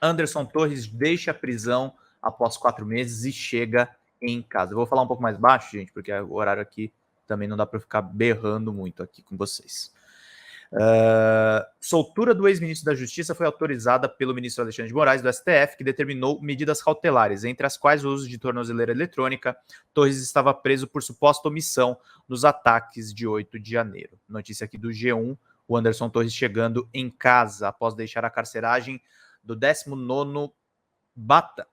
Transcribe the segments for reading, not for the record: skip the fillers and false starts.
Anderson Torres deixa a prisão após 4 meses e chega em casa. Eu vou falar um pouco mais baixo, gente, porque o horário aqui também não dá para ficar berrando muito aqui com vocês. Soltura do ex-ministro da Justiça foi autorizada pelo ministro Alexandre de Moraes, do STF, que determinou medidas cautelares, entre as quais o uso de tornozeleira eletrônica. Torres estava preso por suposta omissão nos ataques de 8 de janeiro. Notícia aqui do G1, o Anderson Torres chegando em casa após deixar a carceragem do 19º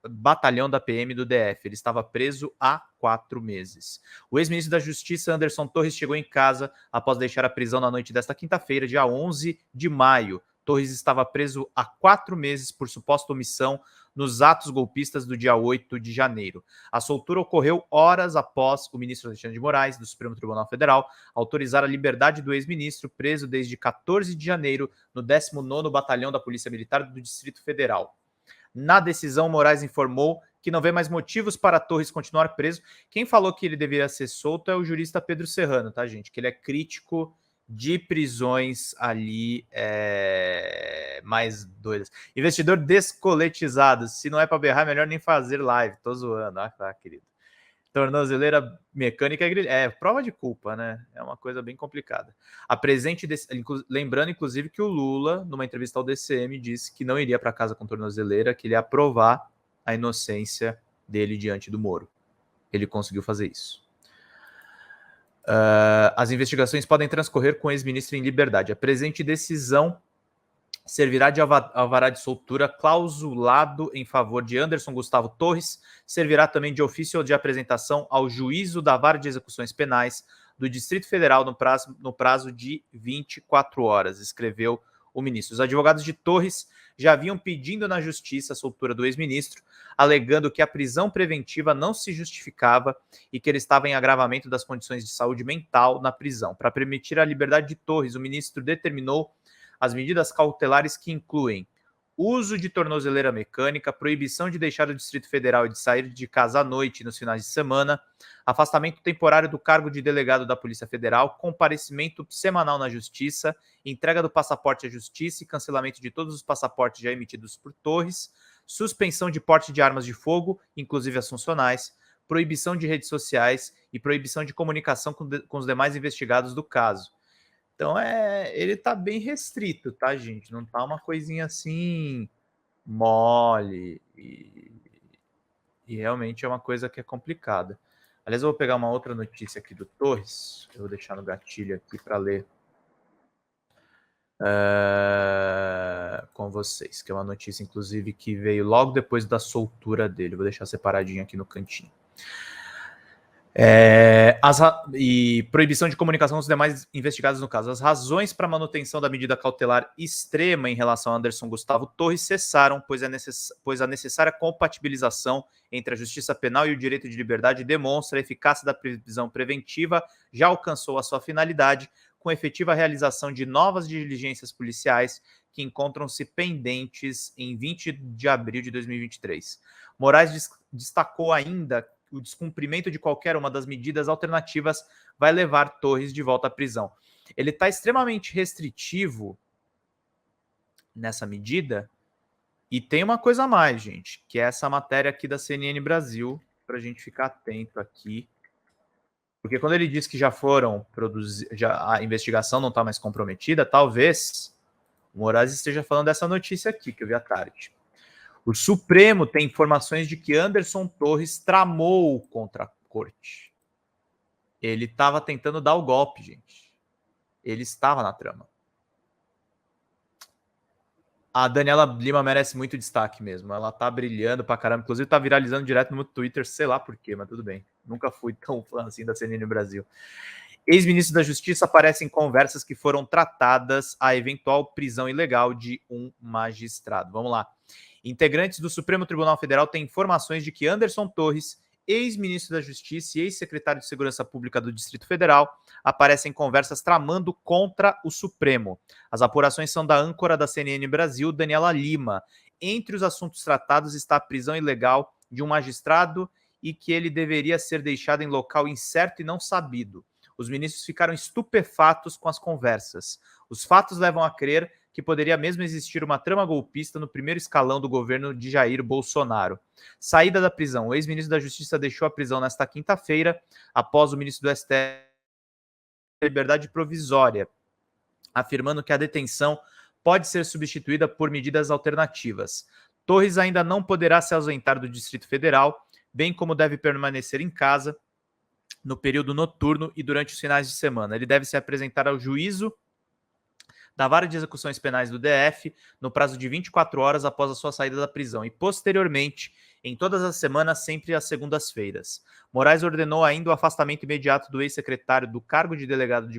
Batalhão da PM do DF. Ele estava preso há 4 meses. O ex-ministro da Justiça, Anderson Torres, chegou em casa após deixar a prisão na noite desta quinta-feira, dia 11 de maio. Torres estava preso há 4 meses por suposta omissão nos atos golpistas do dia 8 de janeiro. A soltura ocorreu horas após o ministro Alexandre de Moraes, do Supremo Tribunal Federal, autorizar a liberdade do ex-ministro, preso desde 14 de janeiro no 19º Batalhão da Polícia Militar do Distrito Federal. Na decisão, Moraes informou que não vê mais motivos para Torres continuar preso. Quem falou que ele deveria ser solto é o jurista Pedro Serrano, tá, gente? Que ele é crítico de prisões ali mais doidas. Investidor descoletizado. Se não é para berrar, é melhor nem fazer live. Tô zoando, tá, querido. Tornozeleira mecânica é prova de culpa, né? É uma coisa bem complicada. Lembrando, inclusive, que o Lula, numa entrevista ao DCM, disse que não iria para casa com tornozeleira, que ele ia provar a inocência dele diante do Moro. Ele conseguiu fazer isso. As investigações podem transcorrer com o ex-ministro em liberdade. A presente decisão servirá de alvará de soltura clausulado em favor de Anderson Gustavo Torres, servirá também de ofício de apresentação ao juízo da Vara de Execuções Penais do Distrito Federal no prazo de 24 horas, escreveu o ministro. Os advogados de Torres já vinham pedindo na justiça a soltura do ex-ministro, alegando que a prisão preventiva não se justificava e que ele estava em agravamento das condições de saúde mental na prisão. Para permitir a liberdade de Torres, o ministro determinou as medidas cautelares que incluem uso de tornozeleira mecânica, proibição de deixar o Distrito Federal e de sair de casa à noite e nos finais de semana, afastamento temporário do cargo de delegado da Polícia Federal, comparecimento semanal na Justiça, entrega do passaporte à Justiça e cancelamento de todos os passaportes já emitidos por Torres, suspensão de porte de armas de fogo, inclusive as funcionais, proibição de redes sociais e proibição de comunicação com os demais investigados do caso. Então, ele tá bem restrito, tá, gente? Não tá uma coisinha assim mole e realmente é uma coisa que é complicada. Aliás, eu vou pegar uma outra notícia aqui do Torres, eu vou deixar no gatilho aqui para ler com vocês, que é uma notícia, inclusive, que veio logo depois da soltura dele. Vou deixar separadinho aqui no cantinho. E proibição de comunicação com os demais investigados no caso. As razões para a manutenção da medida cautelar extrema em relação a Anderson Gustavo Torres cessaram, pois a necessária compatibilização entre a justiça penal e o direito de liberdade demonstra a eficácia da prisão preventiva, já alcançou a sua finalidade, com efetiva realização de novas diligências policiais que encontram-se pendentes em 20 de abril de 2023. Moraes destacou ainda o descumprimento de qualquer uma das medidas alternativas vai levar Torres de volta à prisão. Ele está extremamente restritivo nessa medida e tem uma coisa a mais, gente, que é essa matéria aqui da CNN Brasil, para a gente ficar atento aqui, porque quando ele diz que já foram a investigação não está mais comprometida, talvez o Moraes esteja falando dessa notícia aqui que eu vi à tarde. O Supremo tem informações de que Anderson Torres tramou contra a corte. Ele estava tentando dar o golpe, gente. Ele estava na trama. A Daniela Lima merece muito destaque mesmo. Ela tá brilhando pra caramba. Inclusive tá viralizando direto no meu Twitter, sei lá por quê, mas tudo bem. Nunca fui tão fã assim da CNN Brasil. Ex-ministro da Justiça aparece em conversas que foram tratadas a eventual prisão ilegal de um magistrado. Vamos lá. Integrantes do Supremo Tribunal Federal têm informações de que Anderson Torres, ex-ministro da Justiça e ex-secretário de Segurança Pública do Distrito Federal, aparecem em conversas tramando contra o Supremo. As apurações são da âncora da CNN Brasil, Daniela Lima. Entre os assuntos tratados está a prisão ilegal de um magistrado e que ele deveria ser deixado em local incerto e não sabido. Os ministros ficaram estupefatos com as conversas. Os fatos levam a crer que poderia mesmo existir uma trama golpista no primeiro escalão do governo de Jair Bolsonaro. Saída da prisão. O ex-ministro da Justiça deixou a prisão nesta quinta-feira, após o ministro do STF liberdade provisória, afirmando que a detenção pode ser substituída por medidas alternativas. Torres ainda não poderá se ausentar do Distrito Federal, bem como deve permanecer em casa no período noturno e durante os finais de semana. Ele deve se apresentar ao juízo da Vara de Execuções Penais do DF no prazo de 24 horas após a sua saída da prisão e, posteriormente, em todas as semanas, sempre às segundas-feiras. Moraes ordenou ainda o afastamento imediato do ex-secretário do cargo de delegado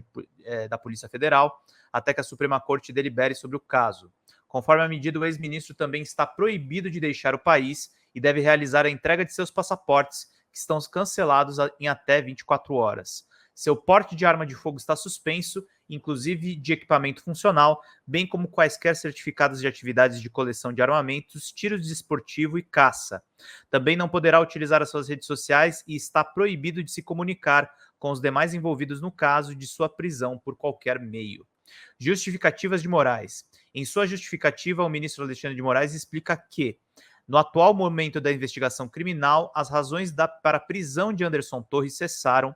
da Polícia Federal até que a Suprema Corte delibere sobre o caso. Conforme a medida, o ex-ministro também está proibido de deixar o país e deve realizar a entrega de seus passaportes, que estão cancelados em até 24 horas. Seu porte de arma de fogo está suspenso, inclusive de equipamento funcional, bem como quaisquer certificados de atividades de coleção de armamentos, tiro desportivo e caça. Também não poderá utilizar as suas redes sociais e está proibido de se comunicar com os demais envolvidos no caso de sua prisão por qualquer meio. Justificativas de Moraes. Em sua justificativa, o ministro Alexandre de Moraes explica que, no atual momento da investigação criminal, as razões para a prisão de Anderson Torres cessaram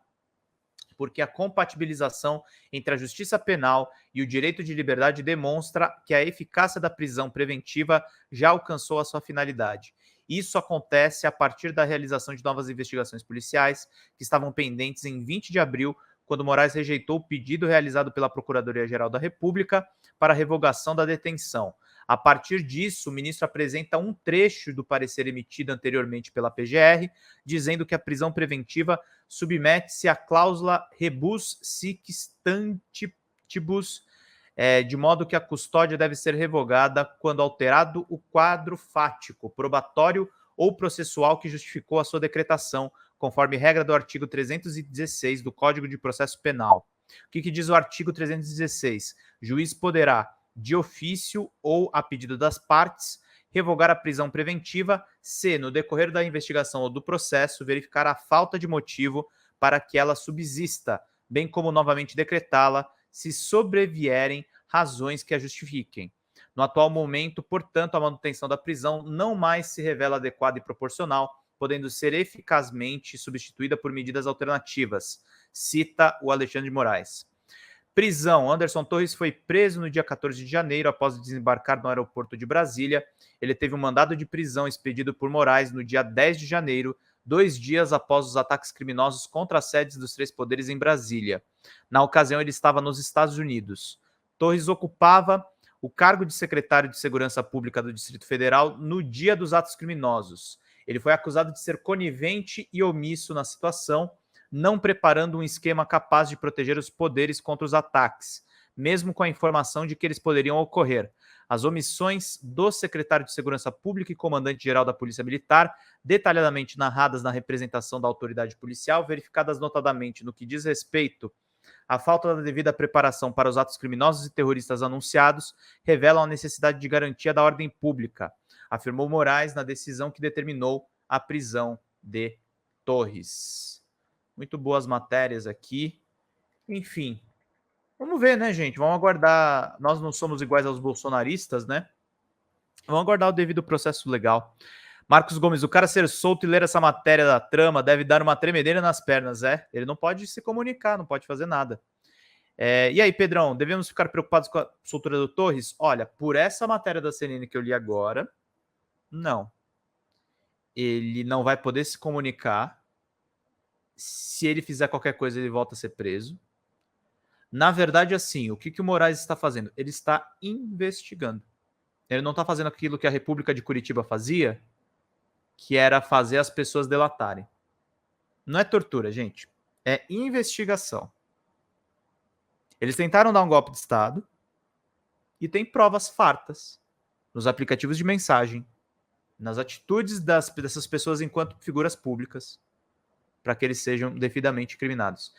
porque a compatibilização entre a justiça penal e o direito de liberdade demonstra que a eficácia da prisão preventiva já alcançou a sua finalidade. Isso acontece a partir da realização de novas investigações policiais que estavam pendentes em 20 de abril, quando Moraes rejeitou o pedido realizado pela Procuradoria-Geral da República para a revogação da detenção. A partir disso, o ministro apresenta um trecho do parecer emitido anteriormente pela PGR, dizendo que a prisão preventiva submete-se à cláusula rebus sic stantibus, de modo que a custódia deve ser revogada quando alterado o quadro fático, probatório ou processual que justificou a sua decretação, conforme regra do artigo 316 do Código de Processo Penal. O que diz o artigo 316? Juiz poderá, de ofício ou a pedido das partes, revogar a prisão preventiva se, no decorrer da investigação ou do processo, verificar a falta de motivo para que ela subsista, bem como novamente decretá-la, se sobrevierem razões que a justifiquem. No atual momento, portanto, a manutenção da prisão não mais se revela adequada e proporcional, podendo ser eficazmente substituída por medidas alternativas, cita o Alexandre de Moraes. Prisão. Anderson Torres foi preso no dia 14 de janeiro após desembarcar no aeroporto de Brasília. Ele teve um mandado de prisão expedido por Moraes no dia 10 de janeiro, 2 dias após os ataques criminosos contra as sedes dos três poderes em Brasília. Na ocasião, ele estava nos Estados Unidos. Torres ocupava o cargo de secretário de Segurança Pública do Distrito Federal no dia dos atos criminosos. Ele foi acusado de ser conivente e omisso na situação, não preparando um esquema capaz de proteger os poderes contra os ataques, mesmo com a informação de que eles poderiam ocorrer. As omissões do secretário de Segurança Pública e comandante-geral da Polícia Militar, detalhadamente narradas na representação da autoridade policial, verificadas notadamente no que diz respeito à falta da devida preparação para os atos criminosos e terroristas anunciados, revelam a necessidade de garantia da ordem pública, afirmou Moraes na decisão que determinou a prisão de Torres. Muito boas matérias aqui. Enfim, vamos ver, né, gente? Vamos aguardar. Nós não somos iguais aos bolsonaristas, né? Vamos aguardar o devido processo legal. Marcos Gomes, o cara ser solto e ler essa matéria da trama deve dar uma tremedeira nas pernas, Ele não pode se comunicar, não pode fazer nada. E aí, Pedrão, devemos ficar preocupados com a soltura do Torres? Olha, por essa matéria da CNN que eu li agora, não. Ele não vai poder se comunicar. Se ele fizer qualquer coisa, ele volta a ser preso. Na verdade, assim, o que o Moraes está fazendo? Ele está investigando. Ele não está fazendo aquilo que a República de Curitiba fazia, que era fazer as pessoas delatarem. Não é tortura, gente. É investigação. Eles tentaram dar um golpe de Estado e tem provas fartas nos aplicativos de mensagem, nas atitudes dessas pessoas enquanto figuras públicas, para que eles sejam devidamente incriminados.